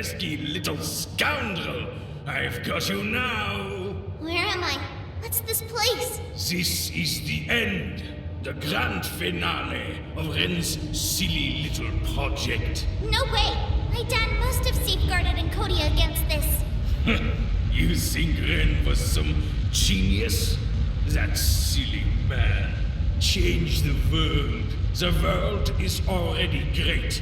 pesky little scoundrel! I've got you now! Where am I? What's this place? This is the end. The grand finale of Ren's silly little project. No way! My dad must have safeguarded ENCODYA against this. You think Ren was some genius? That silly man changed the world. The world is already great.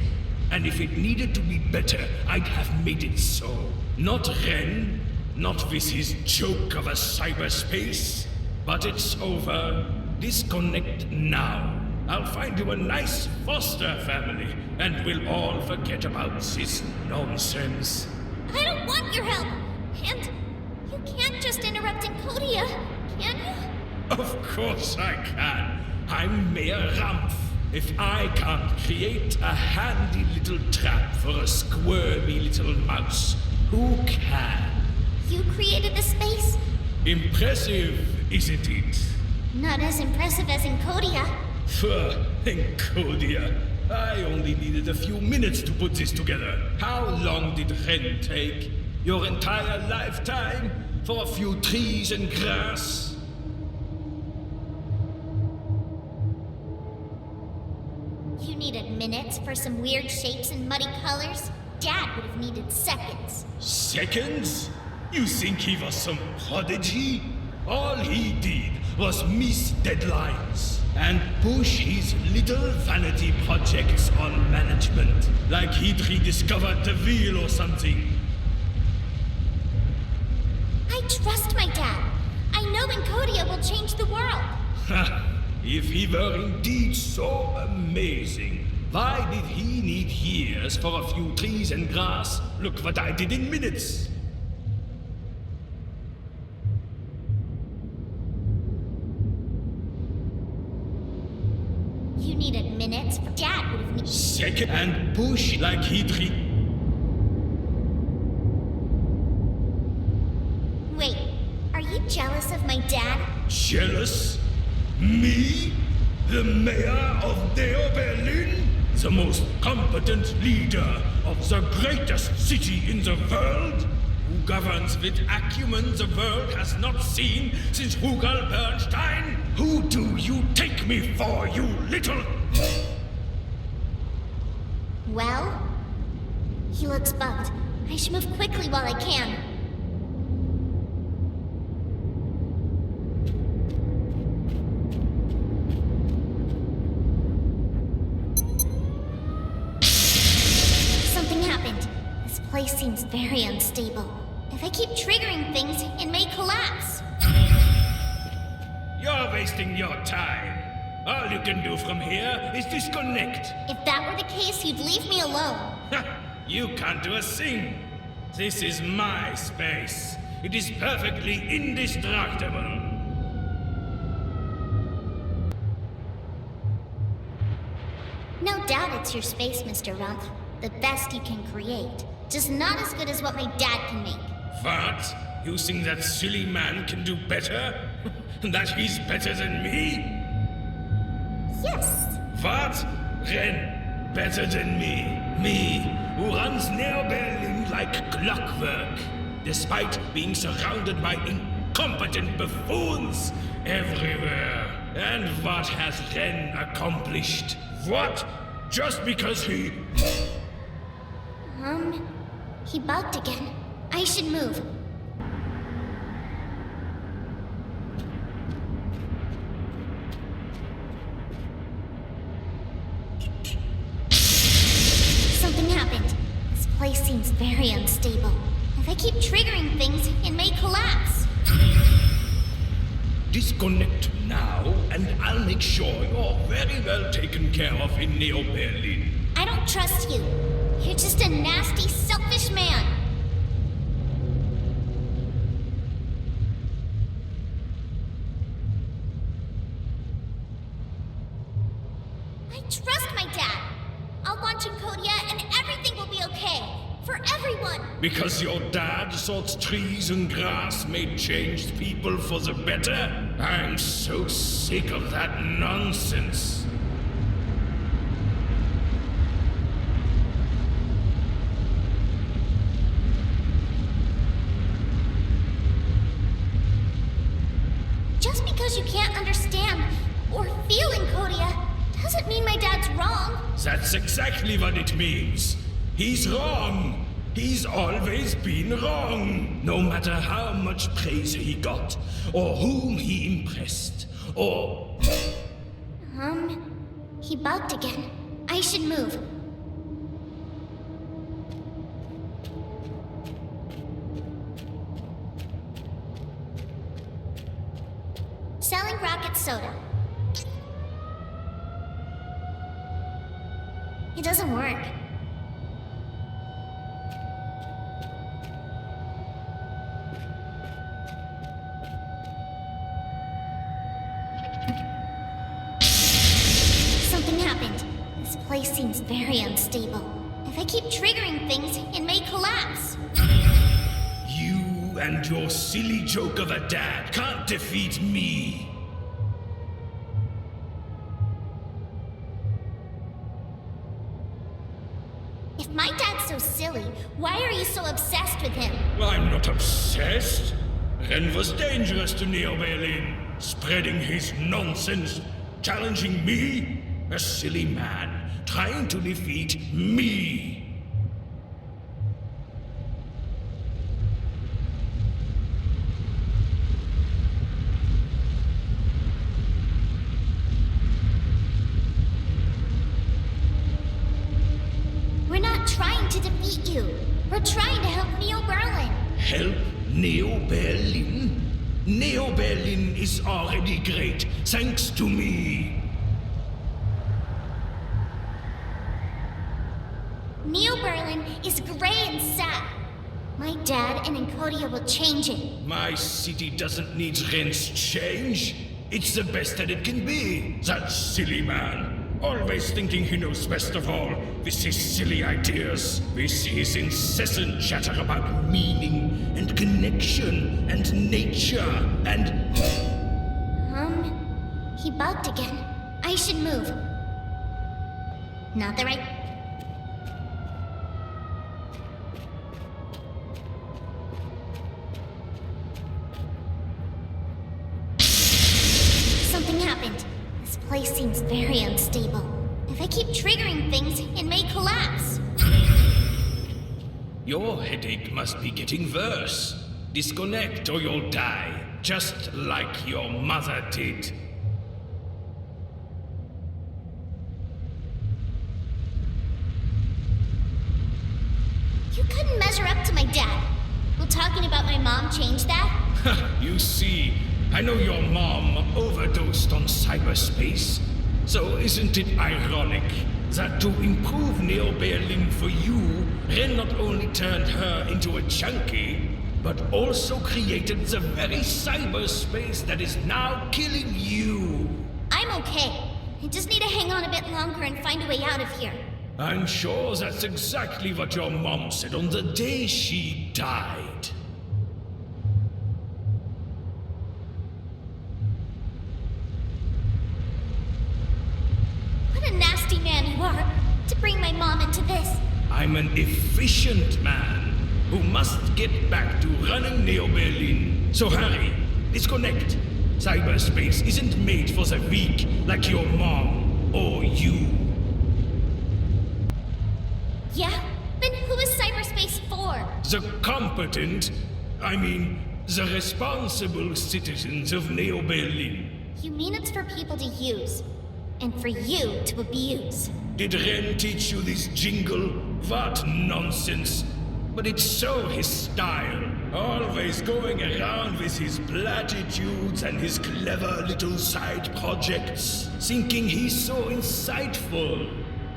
And if it needed to be better, I'd have made it so. Not Ren, not with his joke of a cyberspace. But it's over. Disconnect now. I'll find you a nice foster family, and we'll all forget about this nonsense. I don't want your help! And you can't just interrupt ENCODYA, can you? Of course I can. I'm Mayor Ramph. If I can't create a handy little trap for a squirmy little mouse, who can? You created the space? Impressive, isn't it? Not as impressive as ENCODYA. ENCODYA. I only needed a few minutes to put this together. How long did Ren take? Your entire lifetime? For a few trees and grass? You needed minutes for some weird shapes and muddy colors? Dad would have needed seconds. Seconds? You think he was some prodigy? All he did was miss deadlines and push his little vanity projects on management, like he'd rediscovered the wheel or something. I trust my dad. I know ENCODYA will change the world. Ha! If he were indeed so amazing, why did he need years for a few trees and grass? Look what I did in minutes. You needed minutes, but Dad would have needed... Second and push like he'd Wait, are you jealous of my dad? Jealous? Me? The mayor of Neo Berlin? The most competent leader of the greatest city in the world? Who governs with acumen the world has not seen since Hugel Bernstein? Who do you take me for, you little... Well? He looks bugged. I should move quickly while I can. Something happened. This place seems very unstable. If I keep triggering things, it may collapse. You're wasting your time. All you can do from here is disconnect. If that were the case, you'd leave me alone. You can't do a thing. This is my space. It is perfectly indestructible. No doubt it's your space, Mr. Rumpf. The best you can create. Just not as good as what my dad can make. What? You think that silly man can do better? That he's better than me? Yes. What? Ren, better than me? Me, who runs Neo Berlin like clockwork, despite being surrounded by incompetent buffoons everywhere. And what has Ren accomplished? What? Just because he... He bugged again. I should move. Something happened. This place seems very unstable. If I keep triggering things, it may collapse. Disconnect now, and I'll make sure you're very well taken care of in Neo Berlin. I don't trust you. You're just a nasty, selfish man. I trust my dad. I'll launch ENCODYA and everything will be okay. For everyone. Because your dad thought trees and grass may change people for the better? I'm so sick of that nonsense. because you can't understand or feel ENCODYA doesn't mean my dad's wrong. That's exactly what it means. He's wrong. He's always been wrong. No matter how much praise he got, or whom he impressed, or... He bugged again. I should move. Selling rocket soda. It doesn't work. Something happened. This place seems very unstable. If I keep triggering things, it may collapse. You and your silly joke of a dad can't defeat me. If my dad's so silly, why are you so obsessed with him? I'm not obsessed. Ren was dangerous to Neo Berlin, spreading his nonsense, challenging me, a silly man, trying to defeat me. We're not trying to defeat you. We're trying to help Neo Berlin. Help Neo Berlin? Neo Berlin is already great, thanks to me. Neo Berlin is gray and sad. My dad and ENCODYA will change it. My city doesn't need Ren's change. It's the best that it can be. That silly man. Always thinking he knows best of all, with his silly ideas, with his incessant chatter about meaning and connection and nature and... He bugged again. I should move. Not the right... Something happened. This place seems very unstable. If I keep triggering things, it may collapse. Your headache must be getting worse. Disconnect or you'll die, just like your mother did. You couldn't measure up to my dad. Will talking about my mom change that? You see, I know your mom overdosed on cyberspace. So isn't it ironic that to improve Neo Berlin for you, Ren not only turned her into a junkie, but also created the very cyberspace that is now killing you? I'm okay. I just need to hang on a bit longer and find a way out of here. I'm sure that's exactly what your mom said on the day she died. What a nasty man you are, to bring my mom into this. I'm an efficient man who must get back to running Neo Berlin. So hurry, disconnect. Cyberspace isn't made for the weak like your mom or you. Yeah? Then who is cyberspace for? The competent, the responsible citizens of Neo Berlin. You mean it's for people to use, and for you to abuse. Did Ren teach you this jingle? What nonsense! But it's so his style. Always going around with his platitudes and his clever little side projects, thinking he's so insightful.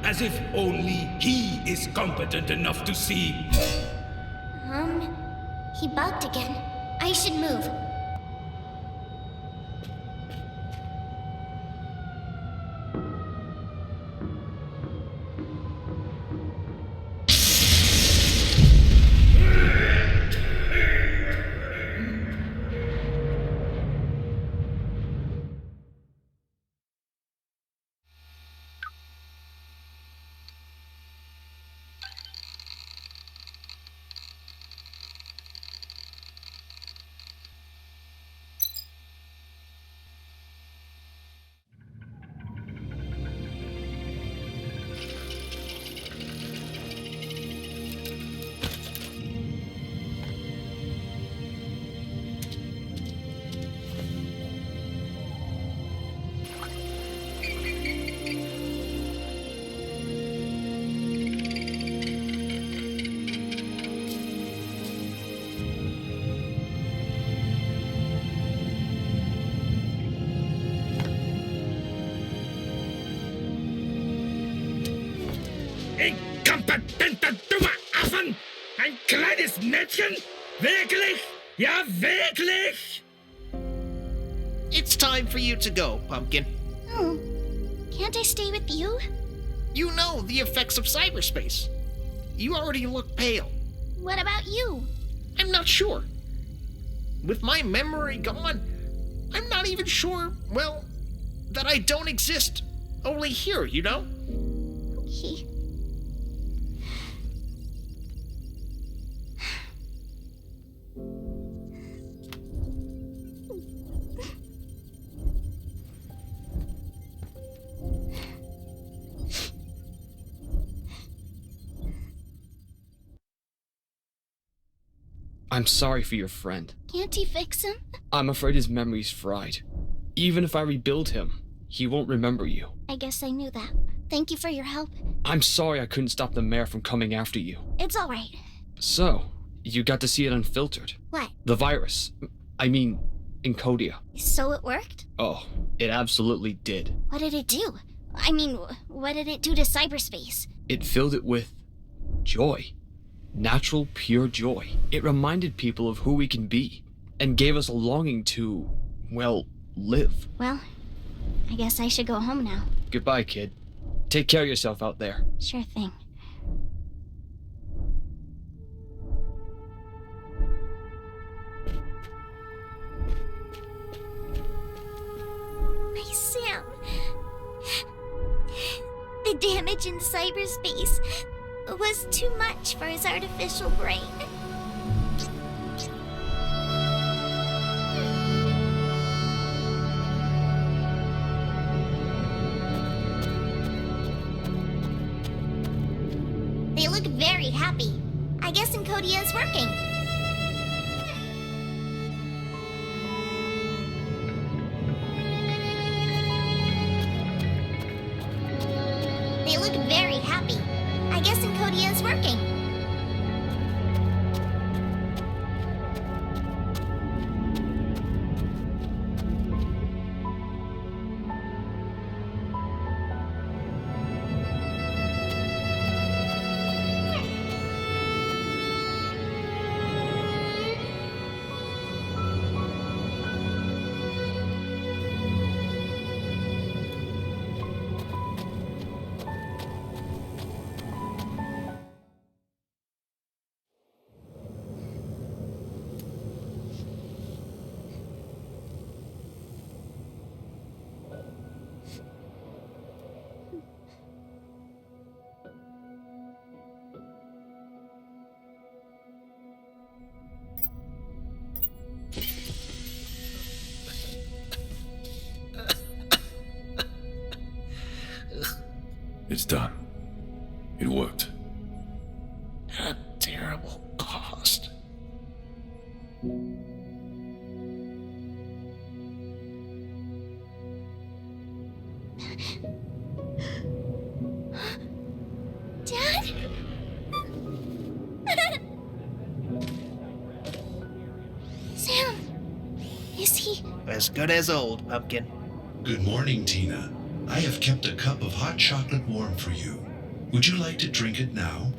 As if only he is competent enough to see. He bugged again. I should move. impotenter, dummer Affen! Ein kleines Mädchen? Wirklich? Ja, wirklich? It's time for you to go, Pumpkin. Oh, can't I stay with you? You know the effects of cyberspace. You already look pale. What about you? I'm not sure. With my memory gone, I'm not even sure, well, that I don't exist. Only here, you know? Okay. I'm sorry for your friend. Can't you fix him? I'm afraid his memory's fried. Even if I rebuild him, he won't remember you. I guess I knew that. Thank you for your help. I'm sorry I couldn't stop the mayor from coming after you. It's alright. So, you got to see it unfiltered. What? The virus. I mean, ENCODYA. So it worked? Oh, it absolutely did. What did it do? I mean, what did it do to cyberspace? It filled it with joy. Natural, pure joy. It reminded people of who we can be, and gave us a longing to, well, live. Well, I guess I should go home now. Goodbye, kid. Take care of yourself out there. Sure thing. My Sam. The damage in cyberspace was too much for his artificial brain. They look very happy. I guess ENCODYA is working. They look very happy. I guess ENCODYA is working. It's done. It worked. At a terrible cost. Dad? Sam, is he? As good as old, Pumpkin. Good morning, Tina. I have kept a cup of hot chocolate warm for you. Would you like to drink it now?